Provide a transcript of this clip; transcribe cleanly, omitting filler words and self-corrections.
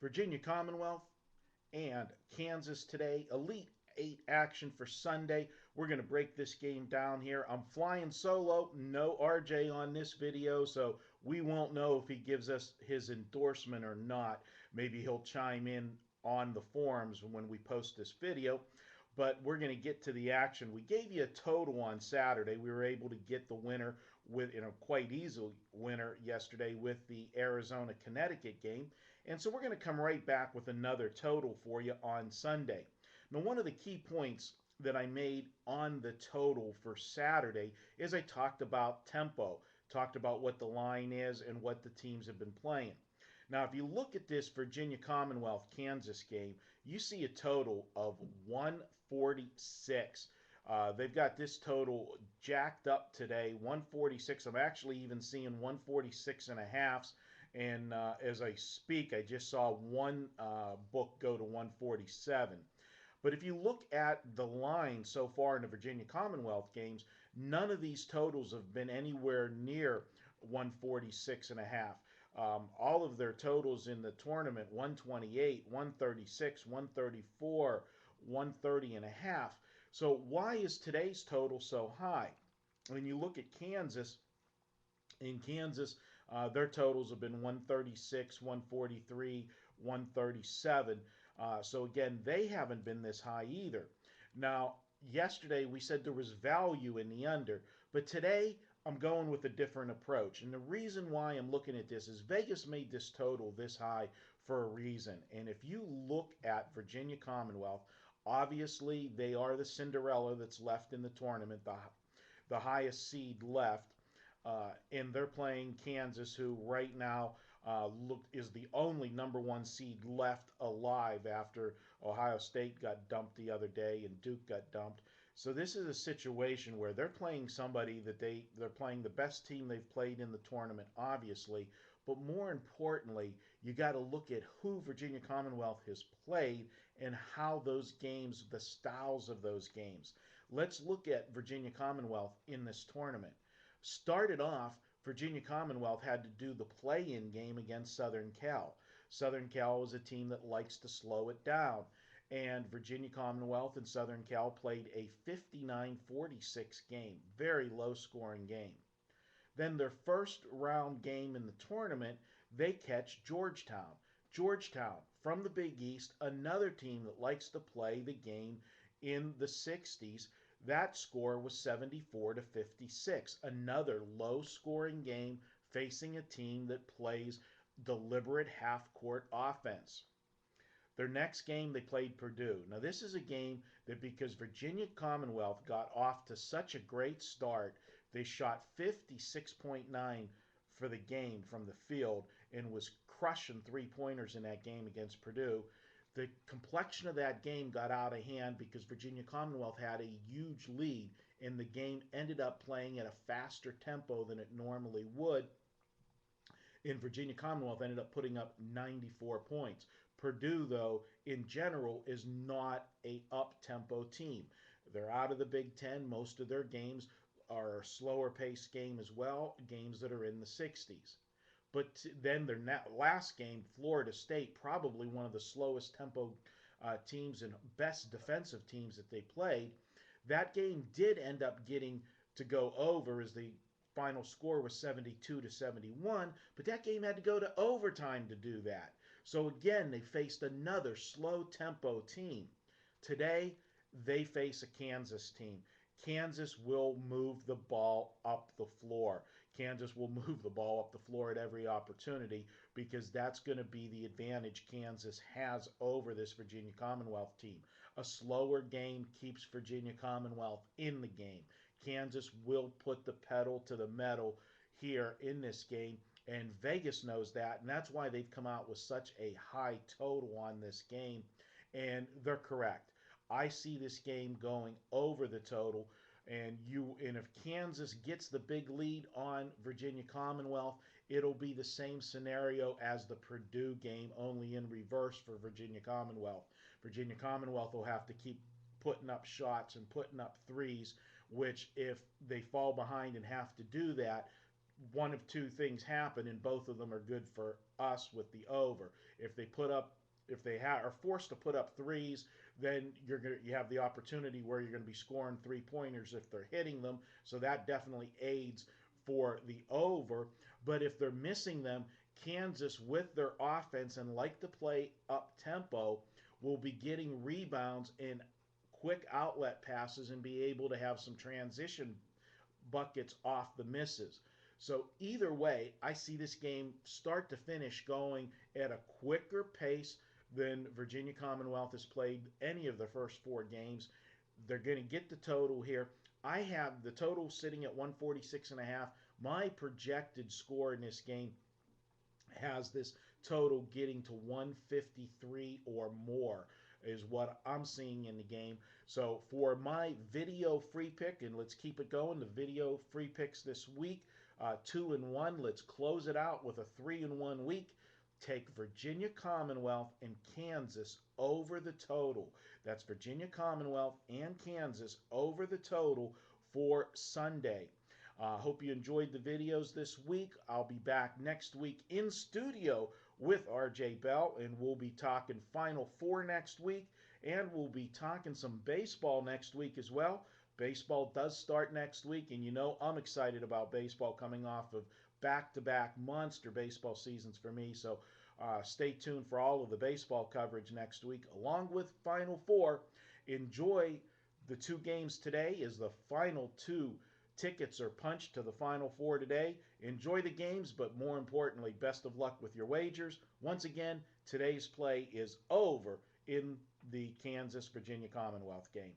Virginia Commonwealth and Kansas today. Elite 8 action for Sunday. We're going to break this game down here. I'm flying solo, no RJ on this video, so we won't know if he gives us his endorsement or not. Maybe he'll chime in on the forums when we post this video. But we're going to get to the action. We gave you a total on Saturday. We were able to get the winner with, quite easily winner yesterday with the Arizona Connecticut game. And so we're going to come right back with another total for you on Sunday. Now, one of the key points that I made on the total for Saturday is I talked about tempo, talked about what the line is and what the teams have been playing. Now, if you look at this Virginia Commonwealth Kansas game, you see a total of 146. They've got this total jacked up today, 146. I'm actually even seeing 146 and a halves. And as I speak, I just saw one book go to 147. But if you look at the line so far in the Virginia Commonwealth games, none of these totals have been anywhere near 146 and a half. All of their totals in the tournament 128, 136, 134, 130 and a half. So why is today's total so high? When you look at Kansas, in Kansas, their totals have been 136, 143, 137. So again, they haven't been this high either. Now, yesterday we said there was value in the under, but today I'm going with a different approach. And the reason why I'm looking at this is Vegas made this total this high for a reason. And if you look at Virginia Commonwealth, obviously they are the Cinderella that's left in the tournament, the highest seed left. And they're playing Kansas, who right now is the only number 1 seed left alive after Ohio State got dumped the other day and Duke got dumped. So this is a situation where they're playing somebody that they're playing the best team they've played in the tournament, obviously. But more importantly, you got to look at who Virginia Commonwealth has played and how those games, the styles of those games. Let's look at Virginia Commonwealth in this tournament. Started off, Virginia Commonwealth had to do the play-in game against Southern Cal. Southern Cal was a team that likes to slow it down. And Virginia Commonwealth and Southern Cal played a 59-46 game. Very low-scoring game. Then their first round game in the tournament, they catch Georgetown. Georgetown, from the Big East, another team that likes to play the game in the 60s. That score was 74-56. Another low scoring game facing a team that plays deliberate half court offense. Their next game, they played Purdue. Now, this is a game that, because Virginia Commonwealth got off to such a great start, they shot 56.9 for the game from the field and was crushing three-pointers in that game against Purdue. The complexion of that game got out of hand because Virginia Commonwealth had a huge lead, and the game ended up playing at a faster tempo than it normally would. And Virginia Commonwealth ended up putting up 94 points. Purdue, though, in general, is not a up-tempo team. They're out of the Big Ten. Most of their games are a slower paced game as well, games that are in the 60s. But then their last game, Florida State, probably one of the slowest tempo teams and best defensive teams that they played. That game did end up getting to go over, as the final score was 72-71, but that game had to go to overtime to do that. So again, they faced another slow tempo team. Today, they face a Kansas team. Kansas will move the ball up the floor. Kansas will move the ball up the floor at every opportunity, because that's going to be the advantage Kansas has over this Virginia Commonwealth team. A slower game keeps Virginia Commonwealth in the game. Kansas will put the pedal to the metal here in this game, and Vegas knows that, and that's why they've come out with such a high total on this game, and they're correct. I see this game going over the total, and if Kansas gets the big lead on Virginia Commonwealth, it'll be the same scenario as the Purdue game, only in reverse for Virginia Commonwealth. Virginia Commonwealth will have to keep putting up shots and putting up threes, which, if they fall behind and have to do that, one of two things happen, and both of them are good for us with the over. If they put up, if they are forced to put up threes, then you have the opportunity where you're going to be scoring 3 pointers if they're hitting them. So that definitely aids for the over. But if they're missing them, Kansas with their offense and like to play up tempo will be getting rebounds and quick outlet passes and be able to have some transition buckets off the misses. So either way, I see this game start to finish going at a quicker pace than Virginia Commonwealth has played any of the first 4 games. They're going to get the total here. I have the total sitting at 146.5. My projected score in this game has this total getting to 153 or more is what I'm seeing in the game. So for my video free pick, and let's keep it going, the video free picks this week, 2-1. Let's close it out with a 3-1 week. Take Virginia Commonwealth and Kansas over the total. That's Virginia Commonwealth and Kansas over the total for Sunday. Hope you enjoyed the videos this week. I'll be back next week in studio with RJ Bell, and we'll be talking Final Four next week, and we'll be talking some baseball next week as well. Baseball does start next week, and you know I'm excited about baseball coming off of back-to-back monster baseball seasons for me. So stay tuned for all of the baseball coverage next week, along with Final Four. Enjoy the 2 games today as the final 2 tickets are punched to the Final Four today. Enjoy the games, but more importantly, best of luck with your wagers. Once again, today's play is over in the Kansas-Virginia Commonwealth game.